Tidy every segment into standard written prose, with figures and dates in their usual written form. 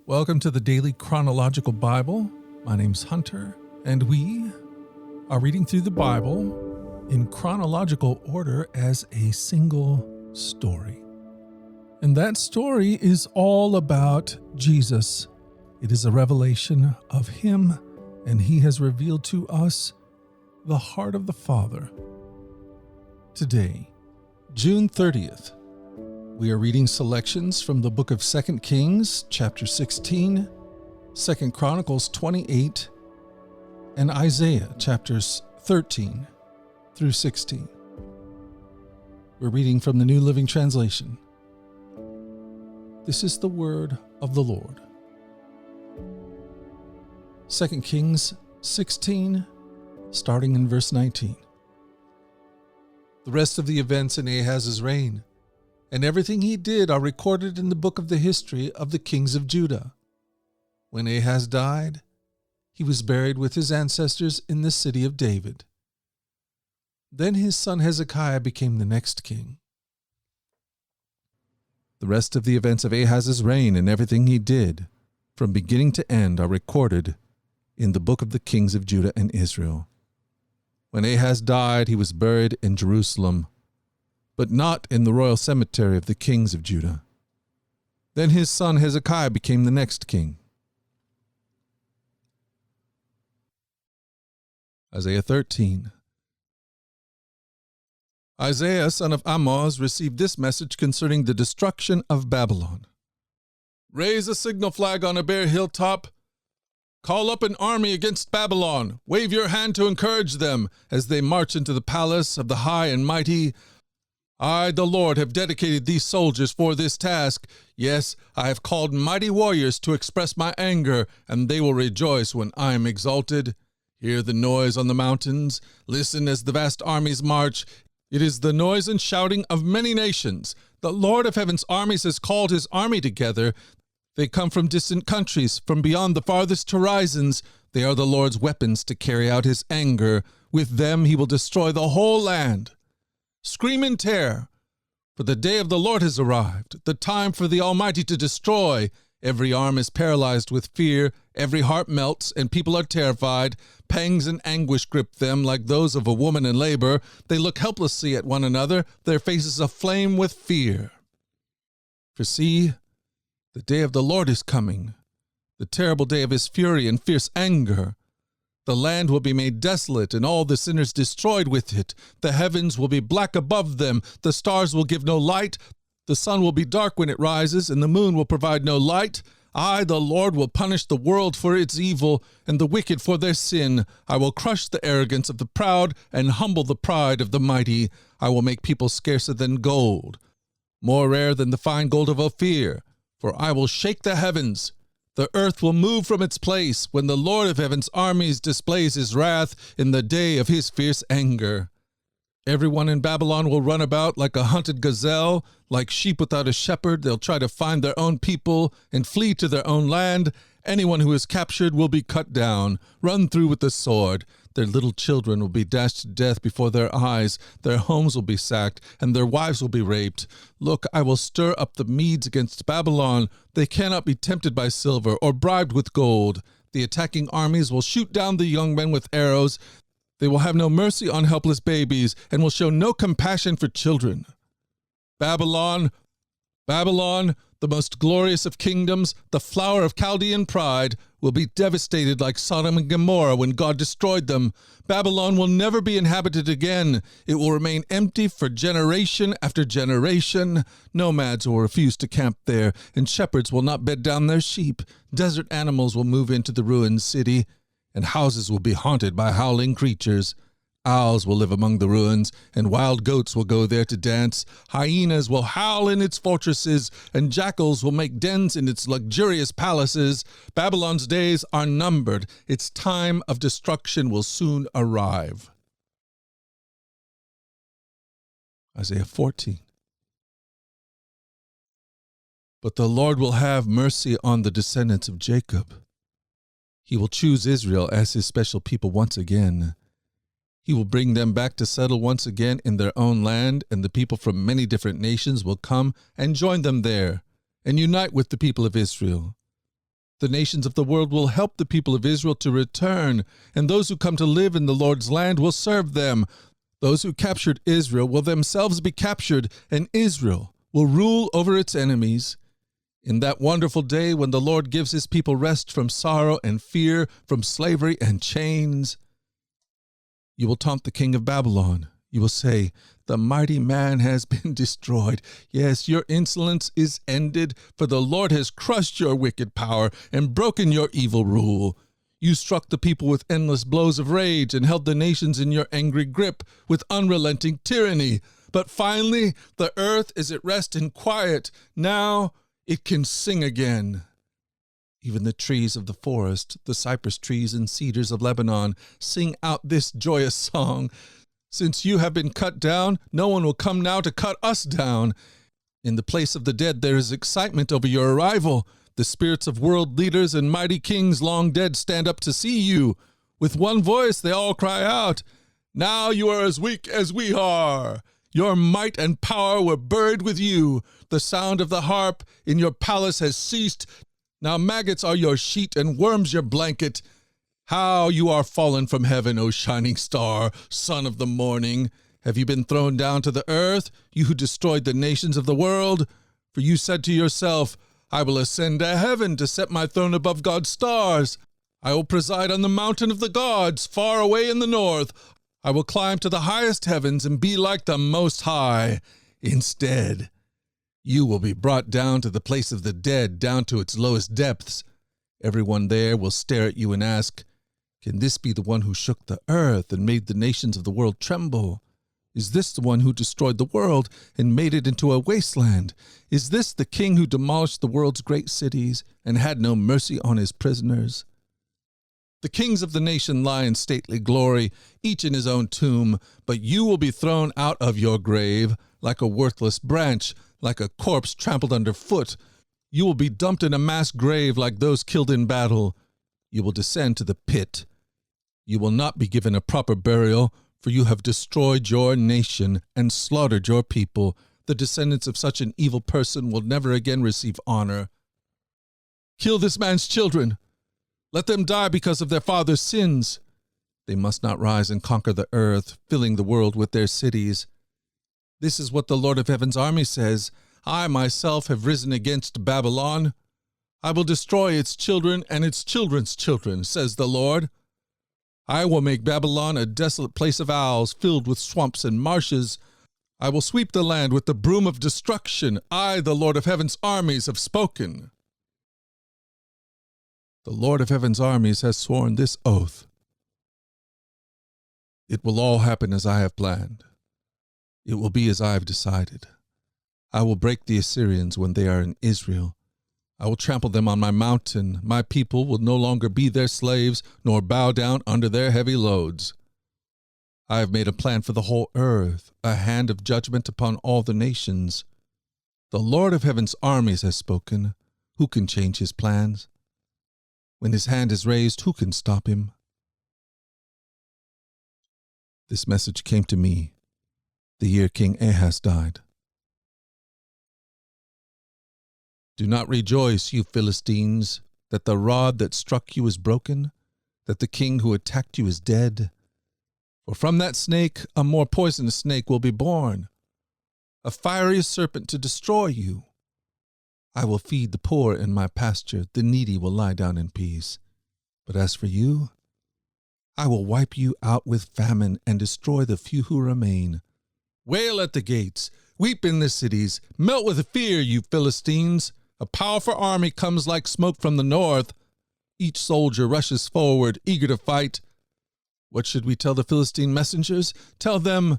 Welcome to the Daily Chronological Bible. My name's Hunter, and we are reading through the Bible in chronological order as a single story. And that story is all about Jesus. It is a revelation of Him, and He has revealed to us the heart of the Father. Today, June 30th, we are reading selections from the book of 2 Kings, chapter 16, 2 Chronicles 28, and Isaiah, chapters 13 through 16. We're reading from the New Living Translation. This is the word of the Lord. 2 Kings 16, starting in verse 19. The rest of the events in Ahaz's reign and everything he did are recorded in the book of the history of the kings of Judah. When Ahaz died, he was buried with his ancestors in the city of David. Then his son Hezekiah became the next king. The rest of the events of Ahaz's reign and everything he did, from beginning to end, are recorded in the book of the kings of Judah and Israel. When Ahaz died, he was buried in Jerusalem, but not in the royal cemetery of the kings of Judah. Then his son Hezekiah became the next king. Isaiah 13. Isaiah, son of Amoz, received this message concerning the destruction of Babylon. Raise a signal flag on a bare hilltop. Call up an army against Babylon. Wave your hand to encourage them as they march into the palace of the high and mighty. I, the Lord, have dedicated these soldiers for this task. Yes, I have called mighty warriors to express my anger, and they will rejoice when I am exalted. Hear the noise on the mountains. Listen as the vast armies march. It is the noise and shouting of many nations. The Lord of heaven's armies has called his army together. They come from distant countries, from beyond the farthest horizons. They are the Lord's weapons to carry out his anger. With them he will destroy the whole land. Scream in terror, for the day of the Lord has arrived, the time for the Almighty to destroy. Every arm is paralyzed with fear, every heart melts, and people are terrified. Pangs and anguish grip them like those of a woman in labor. They look helplessly at one another, their faces aflame with fear. For see, the day of the Lord is coming, the terrible day of his fury and fierce anger. The land will be made desolate, and all the sinners destroyed with it. The heavens will be black above them. The stars will give no light. The sun will be dark when it rises, and the moon will provide no light. I, the Lord, will punish the world for its evil, and the wicked for their sin. I will crush the arrogance of the proud, and humble the pride of the mighty. I will make people scarcer than gold, more rare than the fine gold of Ophir. For I will shake the heavens. The earth will move from its place when the Lord of heaven's armies displays his wrath in the day of his fierce anger. Everyone in Babylon will run about like a hunted gazelle, like sheep without a shepherd. They'll try to find their own people and flee to their own land. Anyone who is captured will be cut down, run through with the sword. Their little children will be dashed to death before their eyes. Their homes will be sacked, and their wives will be raped. Look, I will stir up the Medes against Babylon. They cannot be tempted by silver or bribed with gold. The attacking armies will shoot down the young men with arrows. They will have no mercy on helpless babies, and will show no compassion for children. Babylon, Babylon, the most glorious of kingdoms, the flower of Chaldean pride, will be devastated like Sodom and Gomorrah when God destroyed them. Babylon will never be inhabited again. It will remain empty for generation after generation. Nomads will refuse to camp there, and shepherds will not bed down their sheep. Desert animals will move into the ruined city, and houses will be haunted by howling creatures. Owls will live among the ruins, and wild goats will go there to dance. Hyenas will howl in its fortresses, and jackals will make dens in its luxurious palaces. Babylon's days are numbered. Its time of destruction will soon arrive. Isaiah 14. But the Lord will have mercy on the descendants of Jacob. He will choose Israel as his special people once again. He will bring them back to settle once again in their own land, and the people from many different nations will come and join them there and unite with the people of Israel. The nations of the world will help the people of Israel to return, and those who come to live in the Lord's land will serve them. Those who captured Israel will themselves be captured, and Israel will rule over its enemies. In that wonderful day when the Lord gives his people rest from sorrow and fear, from slavery and chains, you will taunt the king of Babylon. You will say, "The mighty man has been destroyed." Yes, your insolence is ended, for the Lord has crushed your wicked power and broken your evil rule. You struck the people with endless blows of rage and held the nations in your angry grip with unrelenting tyranny. But finally, the earth is at rest and quiet. Now it can sing again. Even the trees of the forest, the cypress trees and cedars of Lebanon, sing out this joyous song. Since you have been cut down, no one will come now to cut us down. In the place of the dead there is excitement over your arrival. The spirits of world leaders and mighty kings long dead stand up to see you. With one voice they all cry out, "Now you are as weak as we are. Your might and power were buried with you. The sound of the harp in your palace has ceased. Now maggots are your sheet and worms your blanket. How you are fallen from heaven, O shining star, son of the morning. Have you been thrown down to the earth, you who destroyed the nations of the world? For you said to yourself, I will ascend to heaven to set my throne above God's stars. I will preside on the mountain of the gods, far away in the north. I will climb to the highest heavens and be like the Most High. Instead, you will be brought down to the place of the dead, down to its lowest depths. Everyone there will stare at you and ask, can this be the one who shook the earth and made the nations of the world tremble? Is this the one who destroyed the world and made it into a wasteland? Is this the king who demolished the world's great cities and had no mercy on his prisoners? The kings of the nation lie in stately glory, each in his own tomb, but you will be thrown out of your grave like a worthless branch, like a corpse trampled underfoot. You will be dumped in a mass grave like those killed in battle. You will descend to the pit. You will not be given a proper burial, for you have destroyed your nation and slaughtered your people. The descendants of such an evil person will never again receive honor. Kill this man's children. Let them die because of their father's sins. They must not rise and conquer the earth, filling the world with their cities. This is what the Lord of Heaven's army says. I myself have risen against Babylon. I will destroy its children and its children's children, says the Lord. I will make Babylon a desolate place of owls filled with swamps and marshes. I will sweep the land with the broom of destruction. I, the Lord of Heaven's armies, have spoken. The Lord of Heaven's armies has sworn this oath. It will all happen as I have planned. It will be as I have decided. I will break the Assyrians when they are in Israel. I will trample them on my mountain. My people will no longer be their slaves, nor bow down under their heavy loads. I have made a plan for the whole earth, a hand of judgment upon all the nations. The Lord of Heaven's armies has spoken. Who can change his plans? When his hand is raised, who can stop him? This message came to me the year King Ahaz died. Do not rejoice, you Philistines, that the rod that struck you is broken, that the king who attacked you is dead. For from that snake a more poisonous snake will be born, a fiery serpent to destroy you. I will feed the poor in my pasture, the needy will lie down in peace. But as for you, I will wipe you out with famine and destroy the few who remain. Wail at the gates, weep in the cities, melt with fear, you Philistines. A powerful army comes like smoke from the north. Each soldier rushes forward, eager to fight. What should we tell the Philistine messengers? Tell them,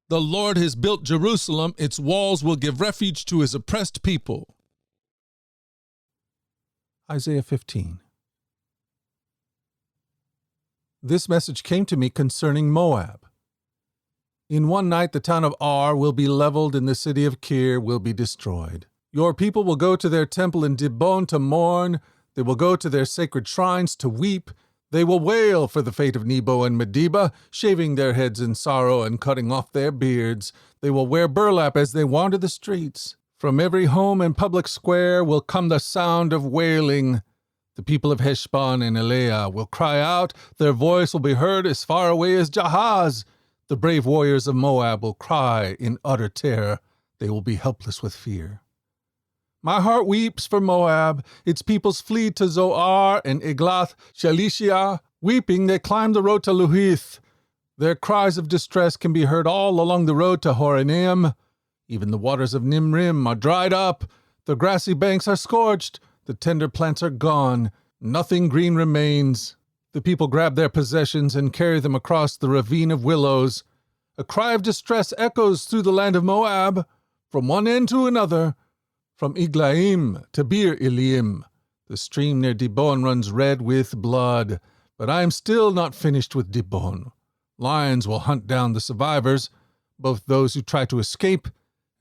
the Lord has built Jerusalem, its walls will give refuge to his oppressed people. Isaiah 15. This message came to me concerning Moab. In one night the town of Ar will be leveled and the city of Kir will be destroyed. Your people will go to their temple in Dibon to mourn. They will go to their sacred shrines to weep. They will wail for the fate of Nebo and Medeba, shaving their heads in sorrow and cutting off their beards. They will wear burlap as they wander the streets. From every home and public square will come the sound of wailing. The people of Heshbon and Eleah will cry out. Their voice will be heard as far away as Jahaz. The brave warriors of Moab will cry in utter terror. They will be helpless with fear. My heart weeps for Moab. Its peoples flee to Zoar and Eglath Shalishah. Weeping, they climb the road to Luhith. Their cries of distress can be heard all along the road to Horonaim. Even the waters of Nimrim are dried up. The grassy banks are scorched. The tender plants are gone. Nothing green remains. The people grab their possessions and carry them across the ravine of willows. A cry of distress echoes through the land of Moab, from one end to another, from Iglaim to Bir Ilim. The stream near Dibon runs red with blood, but I am still not finished with Dibon. Lions will hunt down the survivors, both those who try to escape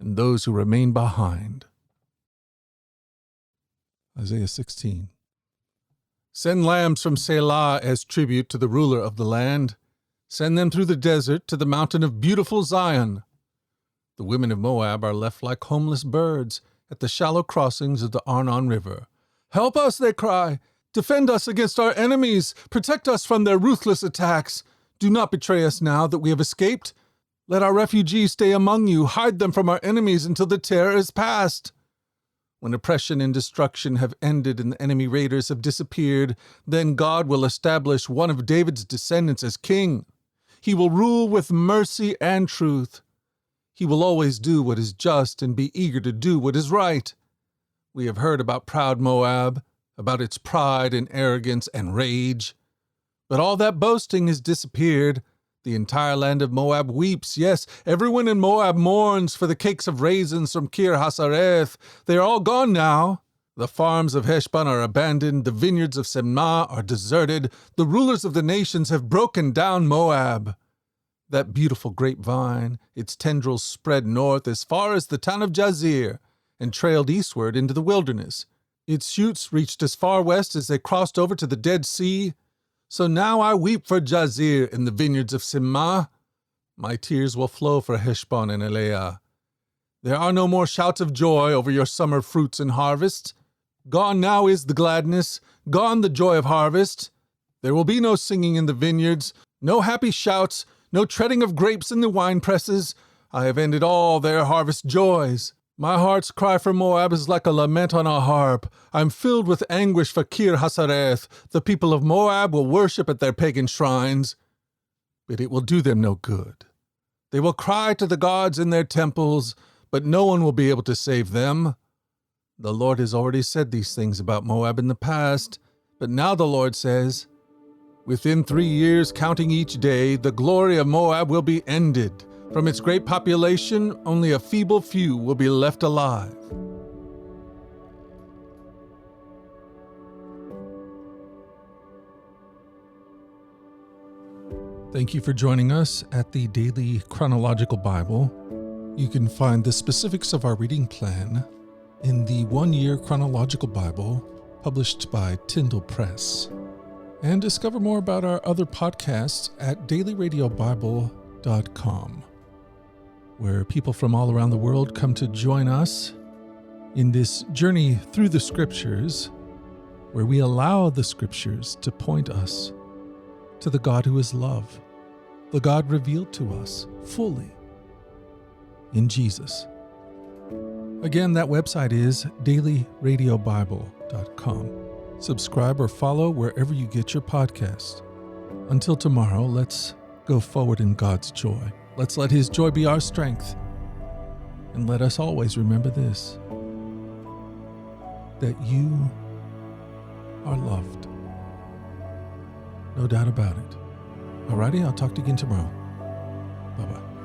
and those who remain behind. Isaiah 16. Send lambs from Selah as tribute to the ruler of the land. Send them through the desert to the mountain of beautiful Zion. The women of Moab are left like homeless birds at the shallow crossings of the Arnon River. Help us, they cry. Defend us against our enemies. Protect us from their ruthless attacks. Do not betray us now that we have escaped. Let our refugees stay among you. Hide them from our enemies until the terror is past. When oppression and destruction have ended and the enemy raiders have disappeared, then God will establish one of David's descendants as king. He will rule with mercy and truth. He will always do what is just and be eager to do what is right. We have heard about proud Moab, about its pride and arrogance and rage. But all that boasting has disappeared. The entire land of Moab weeps. Yes, everyone in Moab mourns for the cakes of raisins from Kir Hasareth. They are all gone now. The farms of Heshbon are abandoned. The vineyards of Semnah are deserted. The rulers of the nations have broken down Moab. That beautiful grapevine, its tendrils spread north as far as the town of Jazer and trailed eastward into the wilderness. Its shoots reached as far west as they crossed over to the Dead Sea. So now I weep for Jazer in the vineyards of Simmah. My tears will flow for Heshbon and Eleah. There are no more shouts of joy over your summer fruits and harvests. Gone now is the gladness, gone the joy of harvest. There will be no singing in the vineyards, no happy shouts, no treading of grapes in the winepresses. I have ended all their harvest joys. My heart's cry for Moab is like a lament on a harp. I'm filled with anguish for Kir Hasareth. The people of Moab will worship at their pagan shrines, but it will do them no good. They will cry to the gods in their temples, but no one will be able to save them. The Lord has already said these things about Moab in the past, but now the Lord says, within 3 years, counting each day, the glory of Moab will be ended. From its great population, only a feeble few will be left alive. Thank you for joining us at the Daily Chronological Bible. You can find the specifics of our reading plan in the 1-year Chronological Bible published by Tyndall Press. And discover more about our other podcasts at dailyradiobible.com, where people from all around the world come to join us in this journey through the Scriptures, where we allow the Scriptures to point us to the God who is love, the God revealed to us fully in Jesus. Again, that website is dailyradiobible.com. Subscribe or follow wherever you get your podcasts. Until tomorrow, let's go forward in God's joy. Let's let His joy be our strength. And let us always remember this, that you are loved. No doubt about it. Alrighty, I'll talk to you again tomorrow. Bye-bye.